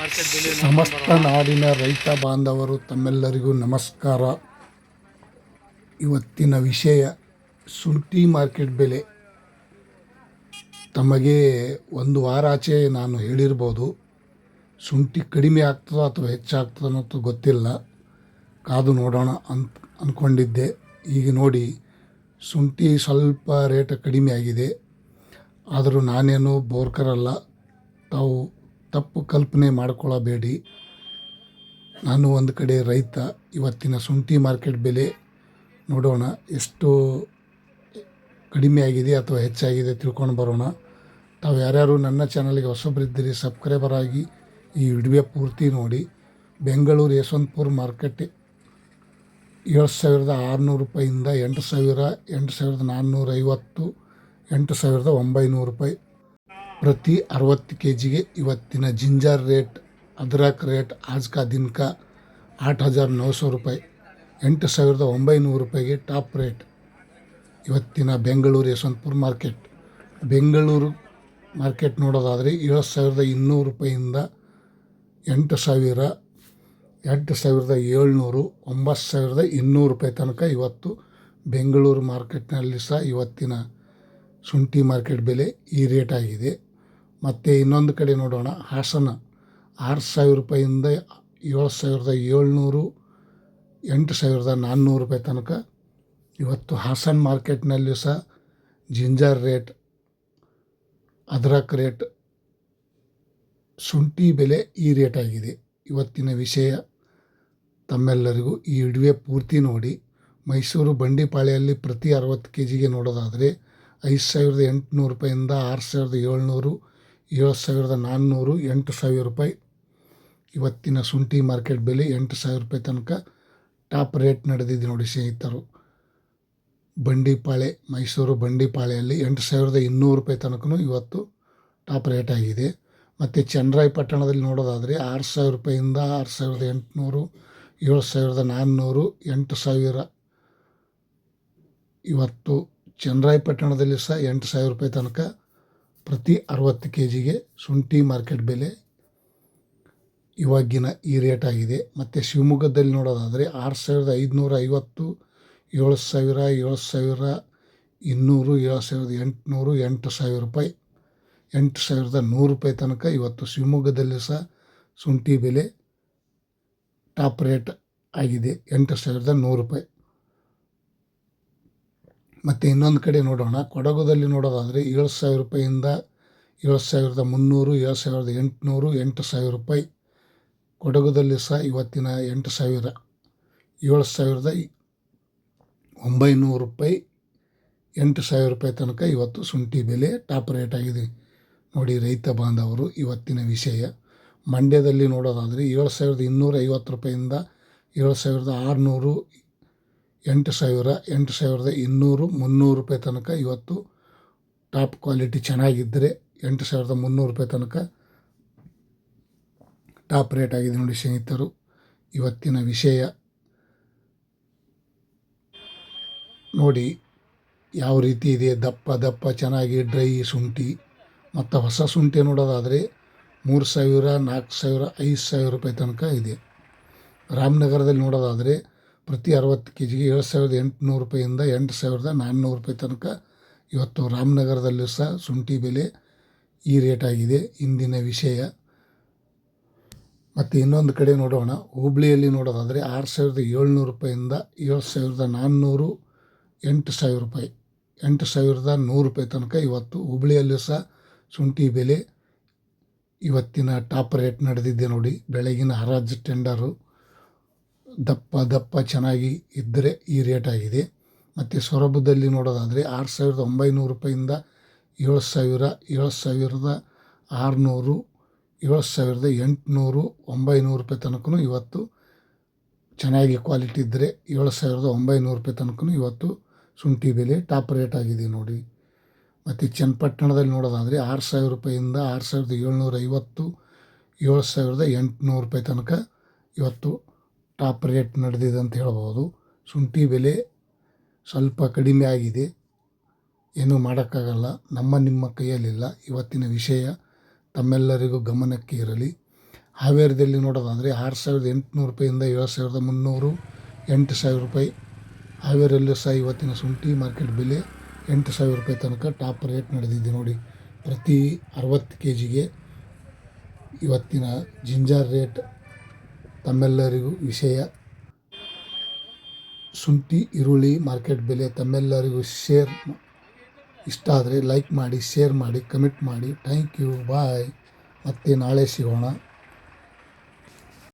ಸಮಸ್ತ ನಾಡಿನ ರೈತ ಬಾಂಧವರು ತಮ್ಮೆಲ್ಲರಿಗೂ ನಮಸ್ಕಾರ. ಇವತ್ತಿನ ವಿಷಯ ಶುಂಠಿ ಮಾರ್ಕೆಟ್ ಬೆಲೆ. ತಮಗೆ ಒಂದು ವಾರ ಆಚೆ ನಾನು ಹೇಳಿರ್ಬೋದು, ಶುಂಠಿ ಕಡಿಮೆ ಆಗ್ತದೋ ಅಥವಾ ಹೆಚ್ಚಾಗ್ತದೋ ಅನ್ನೋದು ಗೊತ್ತಿಲ್ಲ, ಕಾದು ನೋಡೋಣ ಅಂದ್ಕೊಂಡಿದ್ದೆ. ಈಗ ನೋಡಿ, ಶುಂಠಿ ಸ್ವಲ್ಪ ರೇಟ್ ಕಡಿಮೆ ಆಗಿದೆ. ಆದರೂ ನಾನೇನು ಬೋರ್ಕರಲ್ಲ, ತಾವು ತಪ್ಪು ಕಲ್ಪನೆ ಮಾಡಿಕೊಳ್ಳಬೇಡಿ. ನಾನು ಒಂದು ಕಡೆ ರೈತ. ಇವತ್ತಿನ ಶುಂಠಿ ಮಾರ್ಕೆಟ್ ಬೆಲೆ ನೋಡೋಣ, ಎಷ್ಟು ಕಡಿಮೆ ಆಗಿದೆ ಅಥವಾ ಹೆಚ್ಚಾಗಿದೆ ತಿಳ್ಕೊಂಡು ಬರೋಣ. ತಾವು ಯಾರ್ಯಾರು ನನ್ನ ಚಾನಲ್ಗೆ ಹೊಸಬರಿದ್ದೀರಿ ಸಬ್ಸ್ಕ್ರೈಬರ್ ಆಗಿ ಈ ವಿಡಿಯೋ ಪೂರ್ತಿ ನೋಡಿ. ಬೆಂಗಳೂರು ಯಶವಂತಪುರ ಮಾರ್ಕೆಟ್ 7,600 ರೂಪಾಯಿಂದ 8,000, 8,450, 8,900 ರೂಪಾಯಿ ಪ್ರತಿ 60 kg. ಇವತ್ತಿನ ಜಿಂಜರ್ ರೇಟ್, ಅದ್ರಕ್ ರೇಟ್ ಆಜ್ ಕಾ ದಿನ ಕಾ 8,900 ರೂಪಾಯಿ, 8,900 ರೂಪಾಯಿಗೆ ಟಾಪ್ ರೇಟ್. ಇವತ್ತಿನ ಬೆಂಗಳೂರು ಯಶವಂತಪುರ ಮಾರ್ಕೆಟ್. ಬೆಂಗಳೂರು ಮಾರ್ಕೆಟ್ ನೋಡೋದಾದರೆ 7,200 ರೂಪಾಯಿಂದ 8,000, 8,700, 9,200 ರೂಪಾಯಿ ತನಕ ಇವತ್ತು ಬೆಂಗಳೂರು ಮಾರ್ಕೆಟ್ನಲ್ಲಿ ಸಹ ಇವತ್ತಿನ ಶುಂಠಿ ಮಾರ್ಕೆಟ್ ಬೆಲೆ ಈ ರೇಟ್ ಆಗಿದೆ. ಮತ್ತು ಇನ್ನೊಂದು ಕಡೆ ನೋಡೋಣ, ಹಾಸನ 6,000 ರೂಪಾಯಿಂದ 7,700, 8,400 ರೂಪಾಯಿ ತನಕ ಇವತ್ತು ಹಾಸನ ಮಾರ್ಕೆಟ್ನಲ್ಲಿ ಸಹ ಜಿಂಜರ್ ರೇಟ್, ಅದ್ರಕ್ ರೇಟ್, ಶುಂಠಿ ಬೆಲೆ ಈ ರೇಟ್ ಆಗಿದೆ. ಇವತ್ತಿನ ವಿಷಯ ತಮ್ಮೆಲ್ಲರಿಗೂ ಈ ವಿಡಿಯೋ ಪೂರ್ತಿ ನೋಡಿ. ಮೈಸೂರು ಬಂಡಿಪಾಳ್ಯಲ್ಲಿ ಪ್ರತಿ 60 kg ನೋಡೋದಾದರೆ 5,800 ರೂಪಾಯಿಂದ 6,700, 7,400, 8,000 ರೂಪಾಯಿ ಇವತ್ತಿನ ಶುಂಠಿ ಮಾರ್ಕೆಟ್ ಬೆಲೆ. 8,000 ರೂಪಾಯಿ ತನಕ ಟಾಪ್ ರೇಟ್ ನಡೆದಿದೆ ನೋಡಿ ಸ್ನೇಹಿತರು. ಬಂಡಿಪಾಳೆ, ಮೈಸೂರು ಬಂಡಿಪಾಳೆಯಲ್ಲಿ 8,200 ರೂಪಾಯಿ ತನಕ ಇವತ್ತು ಟಾಪ್ ರೇಟ್ ಆಗಿದೆ. ಮತ್ತು ಚನ್ನರಾಯಪಟ್ಟಣದಲ್ಲಿ ನೋಡೋದಾದರೆ 6,000 ರೂಪಾಯಿಂದ 6,800, 7,400, 8,000 ಇವತ್ತು ಚನ್ನರಾಯಪಟ್ಟಣದಲ್ಲಿ ಸಹ 8,000 ರೂಪಾಯಿ ತನಕ ಪ್ರತಿ 60 kgಗೆ ಶುಂಠಿ ಮಾರ್ಕೆಟ್ ಬೆಲೆ ಇವಾಗಿನ ಈ ರೇಟ್ ಆಗಿದೆ. ಮತ್ತು ಶಿವಮೊಗ್ಗದಲ್ಲಿ ನೋಡೋದಾದರೆ 6,550, 7,000, 7,200, 7,800, 8,000 ರೂಪಾಯಿ, 8,100 ರೂಪಾಯಿ ತನಕ ಇವತ್ತು ಶಿವಮೊಗ್ಗದಲ್ಲಿ ಸಹ ಶುಂಠಿ ಬೆಲೆ ಟಾಪ್ ರೇಟ್ ಆಗಿದೆ, 8,100 ರೂಪಾಯಿ. ಮತ್ತು ಇನ್ನೊಂದು ಕಡೆ ನೋಡೋಣ, ಕೊಡಗುದಲ್ಲಿ ನೋಡೋದಾದರೆ 7,000 ರೂಪಾಯಿಂದ 7,300, 7,800, 8,000 ರೂಪಾಯಿ ಕೊಡಗುದಲ್ಲಿ ಸಹ ಇವತ್ತಿನ 8,000, 7,900 ರೂಪಾಯಿ, 8,000 ರೂಪಾಯಿ ತನಕ ಇವತ್ತು ಶುಂಠಿ ಬೆಲೆ ಟಾಪ್ ರೇಟ್ ಆಗಿದೆ ನೋಡಿ ರೈತ ಬಾಂಧವರು. ಇವತ್ತಿನ ವಿಷಯ ಮಂಡ್ಯದಲ್ಲಿ ನೋಡೋದಾದರೆ 7,250 ರೂಪಾಯಿಂದ 7,600, 8,000, 8,200, 300 ರೂಪಾಯಿ ತನಕ ಇವತ್ತು ಟಾಪ್ ಕ್ವಾಲಿಟಿ ಚೆನ್ನಾಗಿದ್ದರೆ 8,300 ರೂಪಾಯಿ ತನಕ ಟಾಪ್ ರೇಟ್ ಆಗಿದೆ ನೋಡಿ ಸ್ನೇಹಿತರು. ಇವತ್ತಿನ ವಿಷಯ ನೋಡಿ ಯಾವ ರೀತಿ ಇದೆ, ದಪ್ಪ ಚೆನ್ನಾಗಿ ಡ್ರೈ ಶುಂಠಿ. ಮತ್ತು ಹೊಸ ಶುಂಠಿ ನೋಡೋದಾದರೆ 3,000, 4,000, 5,000 ರೂಪಾಯಿ ತನಕ ಇದೆ. ರಾಮನಗರದಲ್ಲಿ ನೋಡೋದಾದರೆ ಪ್ರತಿ 60 kgಗೆ 7,800 ರೂಪಾಯಿಂದ 8,400 ರೂಪಾಯಿ ತನಕ ಇವತ್ತು ರಾಮನಗರದಲ್ಲೂ ಸಹ ಶುಂಠಿ ಬೆಲೆ ಈ ರೇಟ್ ಆಗಿದೆ ಇಂದಿನ ವಿಷಯ. ಮತ್ತು ಇನ್ನೊಂದು ಕಡೆ ನೋಡೋಣ, ಹುಬ್ಳಿಯಲ್ಲಿ ನೋಡೋದಾದರೆ 6,700 ರೂಪಾಯಿಂದ 7,400, 8,000 ರೂಪಾಯಿ, 8,100 ರೂಪಾಯಿ ತನಕ ಇವತ್ತು ಹುಬ್ಳಿಯಲ್ಲೂ ಸಹ ಶುಂಠಿ ಬೆಲೆ ಇವತ್ತಿನ ಟಾಪ್ ರೇಟ್ ನಡೆದಿದೆ ನೋಡಿ. ಬೆಳಗಿನ ಹರಾಜು ಟೆಂಡರು ದಪ್ಪ ಚೆನ್ನಾಗಿ ಇದ್ದರೆ ಈ ರೇಟ್ ಆಗಿದೆ. ಮತ್ತು ಸೊರಬದಲ್ಲಿ ನೋಡೋದಾದರೆ 6,900 ರೂಪಾಯಿಂದ 7,000, 7,600, 7,800, 900 ರೂಪಾಯಿ ತನಕ ಇವತ್ತು ಚೆನ್ನಾಗಿ ಕ್ವಾಲಿಟಿ ಇದ್ದರೆ 7,900 ರೂಪಾಯಿ ತನಕ ಇವತ್ತು ಶುಂಠಿ ಬೆಲೆ ಟಾಪ್ ರೇಟ್ ಆಗಿದೆ ನೋಡಿ. ಮತ್ತು ಚನ್ನಪಟ್ಟಣದಲ್ಲಿ ನೋಡೋದಾದರೆ 6,000 ರೂಪಾಯಿಂದ 6,750, 7,800 ರೂಪಾಯಿ ತನಕ ಇವತ್ತು ಟಾಪ್ ರೇಟ್ ನಡೆದಿದೆ ಅಂತ ಹೇಳ್ಬೋದು. ಶುಂಠಿ ಬೆಲೆ ಸ್ವಲ್ಪ ಕಡಿಮೆ ಆಗಿದೆ, ಏನೂ ಮಾಡೋಕ್ಕಾಗಲ್ಲ, ನಿಮ್ಮ ಕೈಯಲ್ಲಿಲ್ಲ. ಇವತ್ತಿನ ವಿಷಯ ತಮ್ಮೆಲ್ಲರಿಗೂ ಗಮನಕ್ಕೆ ಇರಲಿ. ಹಾವೇರಿಯಲ್ಲಿ ನೋಡೋದಾದರೆ 6,800 ರೂಪಾಯಿಂದ 7,300, 8,000 ರೂಪಾಯಿ. ಹಾವೇರಿಯಲ್ಲೂ ಸಹ ಇವತ್ತಿನ ಶುಂಠಿ ಮಾರ್ಕೆಟ್ ಬೆಲೆ 8,000 ರೂಪಾಯಿ ತನಕ ಟಾಪ್ ರೇಟ್ ನಡೆದಿದೆ ನೋಡಿ. ಪ್ರತಿ 60 kgಗೆ ಇವತ್ತಿನ ಜಿಂಜರ್ ರೇಟ್ ತಮ್ಮೆಲ್ಲರಿಗೂ ವಿಷಯ. ಶುಂಠಿ ಈರುಳ್ಳಿ ಮಾರ್ಕೆಟ್ ಬೆಲೆ ತಮ್ಮೆಲ್ಲರಿಗೂ ಇಷ್ಟ ಆದರೆ ಲೈಕ್ ಮಾಡಿ, ಶೇರ್ ಮಾಡಿ, ಕಮೆಂಟ್ ಮಾಡಿ. ಥ್ಯಾಂಕ್ ಯು, ಬಾಯ್. ಮತ್ತೆ ನಾಳೆ ಸಿಗೋಣ.